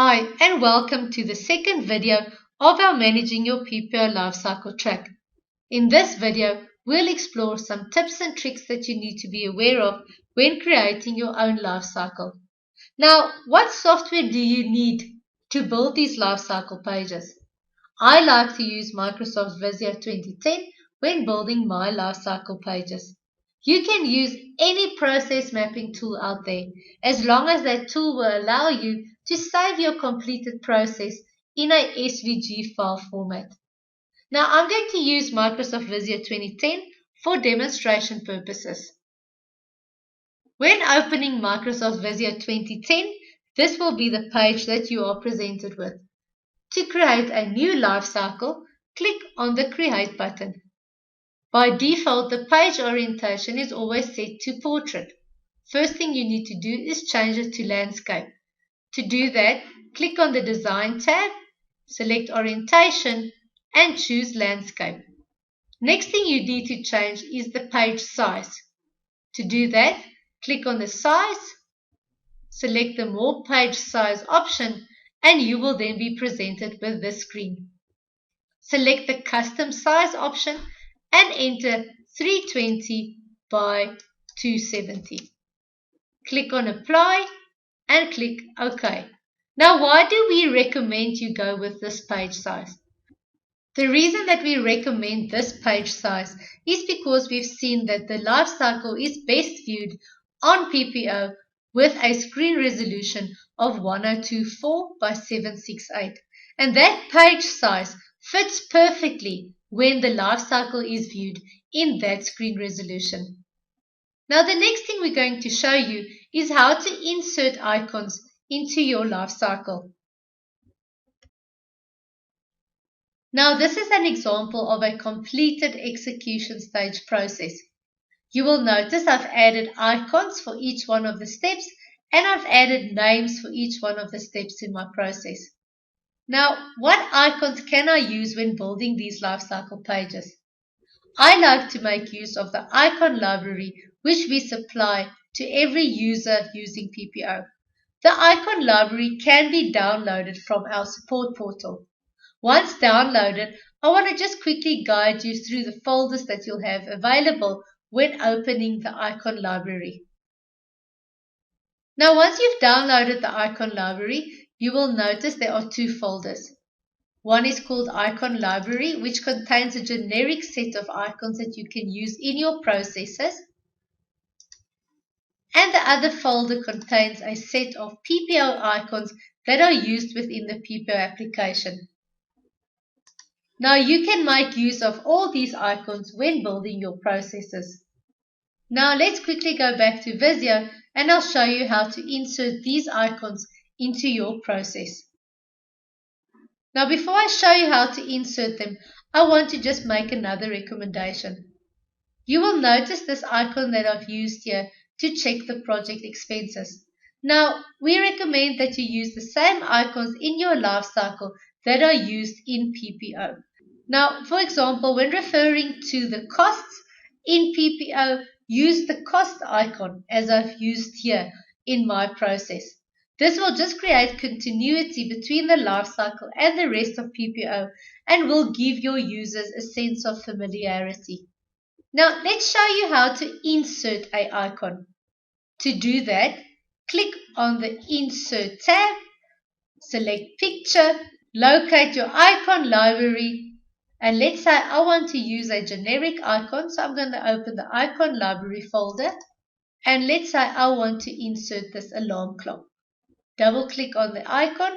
Hi and welcome to the second video of our Managing Your PPO Lifecycle track. In this video, we'll explore some tips and tricks that you need to be aware of when creating your own lifecycle. Now, what software do you need to build these lifecycle pages? I like to use Microsoft Visio 2010 when building my lifecycle pages. You can use any process mapping tool out there as long as that tool will allow you to save your completed process in a SVG file format. Now I'm going to use Microsoft Visio 2010 for demonstration purposes. When opening Microsoft Visio 2010, this will be the page that you are presented with. To create a new lifecycle, click on the Create button. By default, the page orientation is always set to portrait. First thing you need to do is change it to landscape. To do that, click on the Design tab, select Orientation, and choose Landscape. Next thing you need to change is the page size. To do that, click on the Size, select the More Page Size option, and you will then be presented with this screen. Select the Custom Size option and enter 320 by 270. Click on Apply and click OK. Now, why do we recommend you go with this page size? The reason that we recommend this page size is because we've seen that the lifecycle is best viewed on PPO with a screen resolution of 1024 by 768. And that page size fits perfectly when the lifecycle is viewed in that screen resolution. Now the next thing we're going to show you is how to insert icons into your lifecycle. Now this is an example of a completed execution stage process. You will notice I've added icons for each one of the steps and I've added names for each one of the steps in my process. Now, what icons can I use when building these lifecycle pages? I like to make use of the icon library which we supply to every user using PPO. The icon library can be downloaded from our support portal. Once downloaded, I want to just quickly guide you through the folders that you'll have available when opening the icon library. Now, once you've downloaded the icon library, you will notice there are two folders. One is called Icon Library, which contains a generic set of icons that you can use in your processes. And the other folder contains a set of PPO icons that are used within the PPO application. Now you can make use of all these icons when building your processes. Now let's quickly go back to Visio and I'll show you how to insert these icons into your process. Now before I show you how to insert them, I want to just make another recommendation. You will notice this icon that I've used here to check the project expenses. Now we recommend that you use the same icons in your lifecycle that are used in PPO. Now for example, when referring to the costs in PPO, use the cost icon as I've used here in my process. This will just create continuity between the lifecycle and the rest of PPO and will give your users a sense of familiarity. Now let's show you how to insert an icon. To do that, click on the Insert tab, select Picture, locate your icon library, and let's say I want to use a generic icon, so I'm going to open the Icon Library folder, and let's say I want to insert this alarm clock. Double click on the icon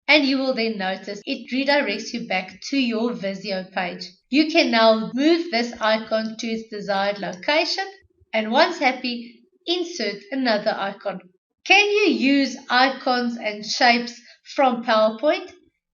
and you will then notice it redirects you back to your Visio page. You can now move this icon to its desired location and once happy, insert another icon. Can you use icons and shapes from PowerPoint?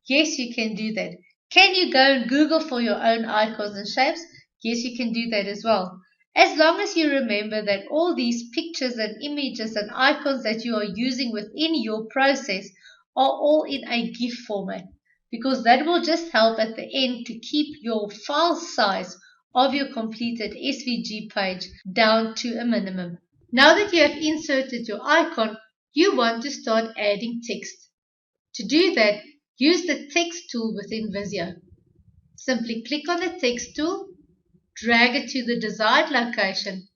Yes, you can do that. Can you go and Google for your own icons and shapes? Yes, you can do that as well. As long as you remember that all these pictures and images and icons that you are using within your process are all in a GIF format, because that will just help at the end to keep your file size of your completed SVG page down to a minimum. Now that you have inserted your icon, you want to start adding text. To do that, use the text tool within Visio. Simply click on the text tool, drag it to the desired location,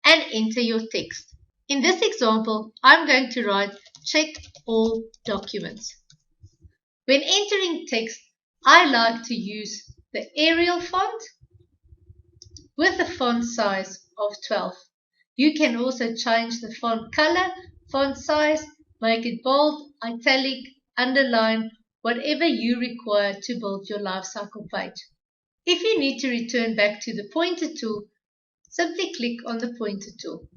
and enter your text. In this example, I'm going to write check all documents. When entering text, I like to use the Arial font with a font size of 12. You can also change the font color, font size, make it bold, italic, underline, whatever you require to build your Lifecycle page. If you need to return back to the pointer tool, simply click on the pointer tool.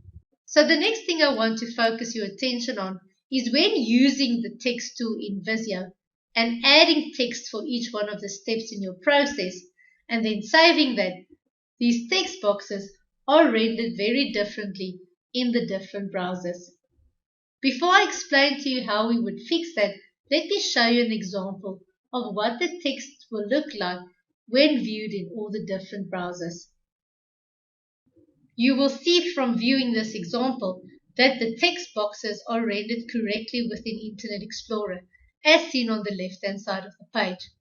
So the next thing I want to focus your attention on is when using the text tool in Visio and adding text for each one of the steps in your process and then saving that, these text boxes are rendered very differently in the different browsers. Before I explain to you how we would fix that, let me show you an example of what the text will look like when viewed in all the different browsers. You will see from viewing this example that the text boxes are rendered correctly within Internet Explorer, as seen on the left-hand side of the page.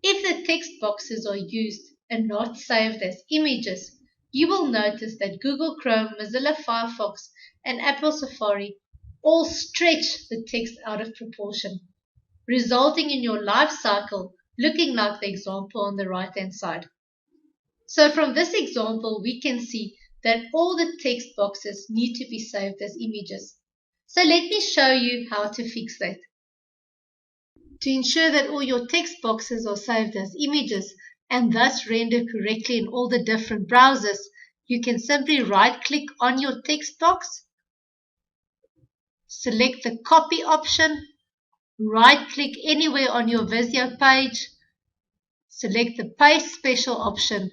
If the text boxes are used and not saved as images, you will notice that Google Chrome, Mozilla Firefox, and Apple Safari all stretch the text out of proportion, resulting in your Lifecycle looking like the example on the right-hand side. So from this example, we can see that all the text boxes need to be saved as images. So let me show you how to fix that. To ensure that all your text boxes are saved as images and thus render correctly in all the different browsers, you can simply right-click on your text box, select the copy option, right-click anywhere on your Visio page, select the paste special option,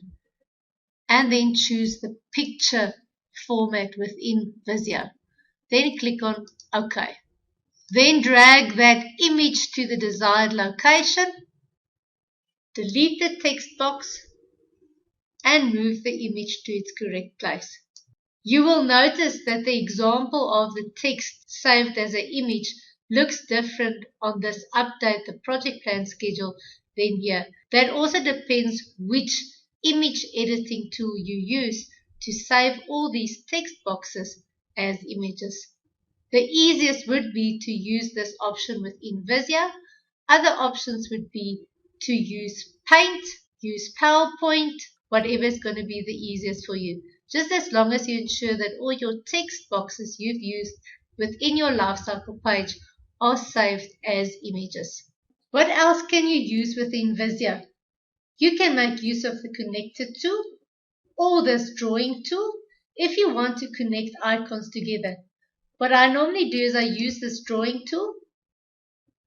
and then choose the picture format within Visio. Then click on OK. Then drag that image to the desired location, delete the text box, and move the image to its correct place. You will notice that the example of the text saved as an image looks different on this Update the Project Plan schedule than here. That also depends which image editing tool you use to save all these text boxes as images. The easiest would be to use this option within Visio. Other options would be to use Paint, use PowerPoint, whatever is going to be the easiest for you. Just as long as you ensure that all your text boxes you've used within your Lifecycle page are saved as images. What else can you use within Visio? You can make use of the Connected tool or this Drawing tool if you want to connect icons together. What I normally do is I use this Drawing tool,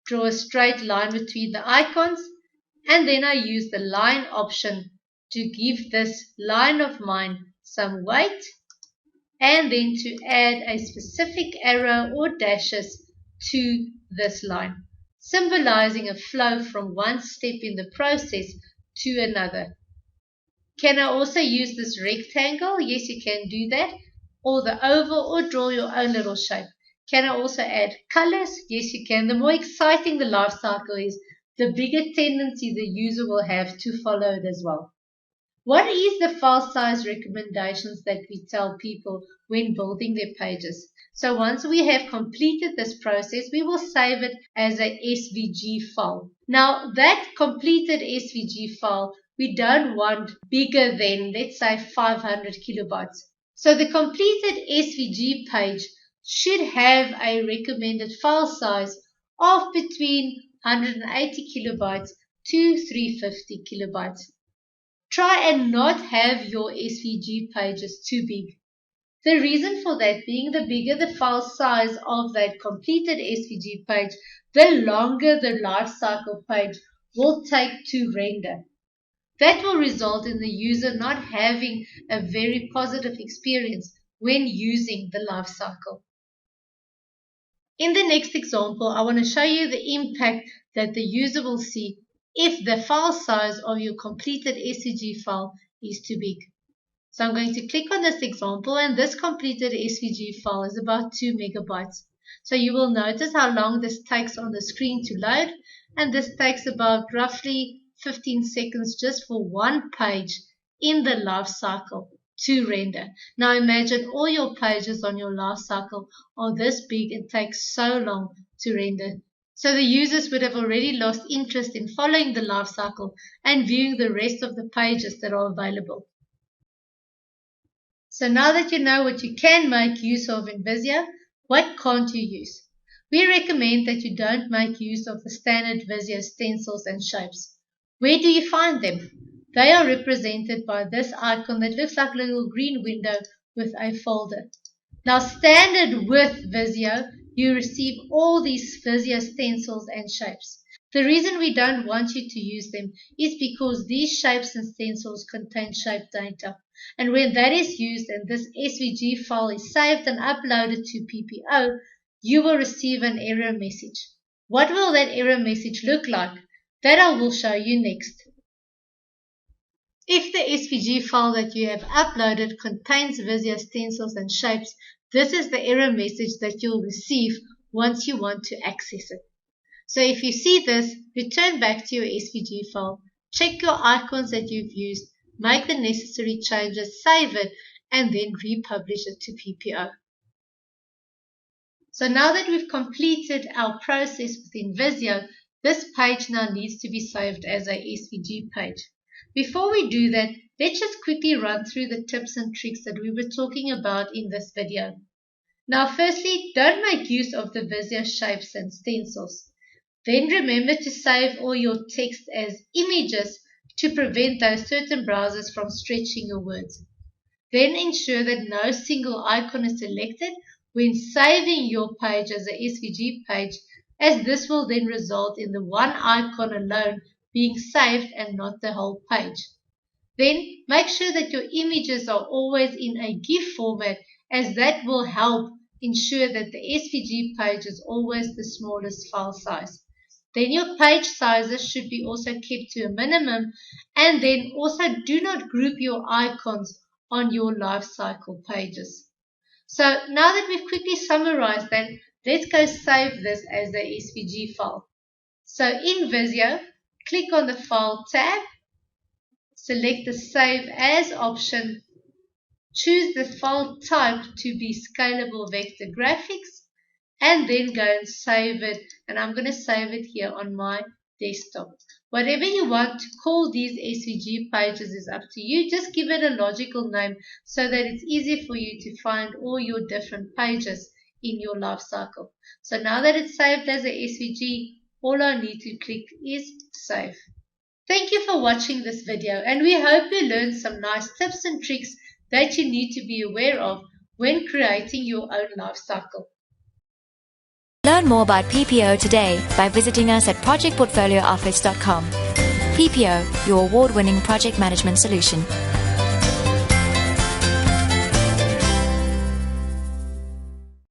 draw a straight line between the icons, and then I use the line option to give this line of mine some weight, and then to add a specific arrow or dashes to this line, symbolizing a flow from one step in the process to another. Can I also use this rectangle? Yes, you can do that. Or the oval, or draw your own little shape. Can I also add colors? Yes, you can. The more exciting the Lifecycle is, the bigger tendency the user will have to follow it as well. What is the file size recommendations that we tell people when building their pages? So once we have completed this process, we will save it as a SVG file. Now that completed SVG file, we don't want bigger than, let's say, 500 kilobytes. So the completed SVG page should have a recommended file size of between 180 kilobytes to 350 kilobytes. Try and not have your SVG pages too big. The reason for that being, the bigger the file size of that completed SVG page, the longer the Lifecycle page will take to render. That will result in the user not having a very positive experience when using the Lifecycle. In the next example, I want to show you the impact that the user will see if the file size of your completed SVG file is too big. So I'm going to click on this example, and this completed SVG file is about 2 megabytes. So you will notice how long this takes on the screen to load, and this takes about roughly 15 seconds just for one page in the Lifecycle to render. Now imagine all your pages on your Lifecycle are this big and takes so long to render. So the users would have already lost interest in following the Lifecycle and viewing the rest of the pages that are available. So now that you know what you can make use of in Visio, what can't you use? We recommend that you don't make use of the standard Visio stencils and shapes. Where do you find them? They are represented by this icon that looks like a little green window with a folder. Now, standard with Visio, you receive all these Visio stencils and shapes. The reason we don't want you to use them is because these shapes and stencils contain shape data. And when that is used and this SVG file is saved and uploaded to PPO, you will receive an error message. What will that error message look like? That I will show you next. If the SVG file that you have uploaded contains Visio stencils and shapes, this is the error message that you'll receive once you want to access it. So if you see this, return back to your SVG file, check your icons that you've used, make the necessary changes, save it, and then republish it to PPO. So now that we've completed our process within Visio, this page now needs to be saved as a SVG page. Before we do that, let's just quickly run through the tips and tricks that we were talking about in this video. Now firstly, don't make use of the Visio shapes and stencils. Then remember to save all your text as images to prevent those certain browsers from stretching your words. Then ensure that no single icon is selected when saving your page as a SVG page, as this will then result in the one icon alone being saved and not the whole page. Then make sure that your images are always in a GIF format, as that will help ensure that the SVG page is always the smallest file size. Then your page sizes should be also kept to a minimum, and then also do not group your icons on your Lifecycle pages. So now that we've quickly summarized that, let's go save this as a SVG file. So in Visio, click on the File tab, select the Save As option, choose the file type to be Scalable Vector Graphics, and then go and save it. And I'm going to save it here on my desktop. Whatever you want to call these SVG pages is up to you. Just give it a logical name so that it's easy for you to find all your different pages in your Lifecycle. So now that it's saved as a SVG, all I need to click is Save. Thank you for watching this video, and we hope you learned some nice tips and tricks that you need to be aware of when creating your own Lifecycle. Learn more about PPO today by visiting us at projectportfoliooffice.com. PPO, your award-winning project management solution.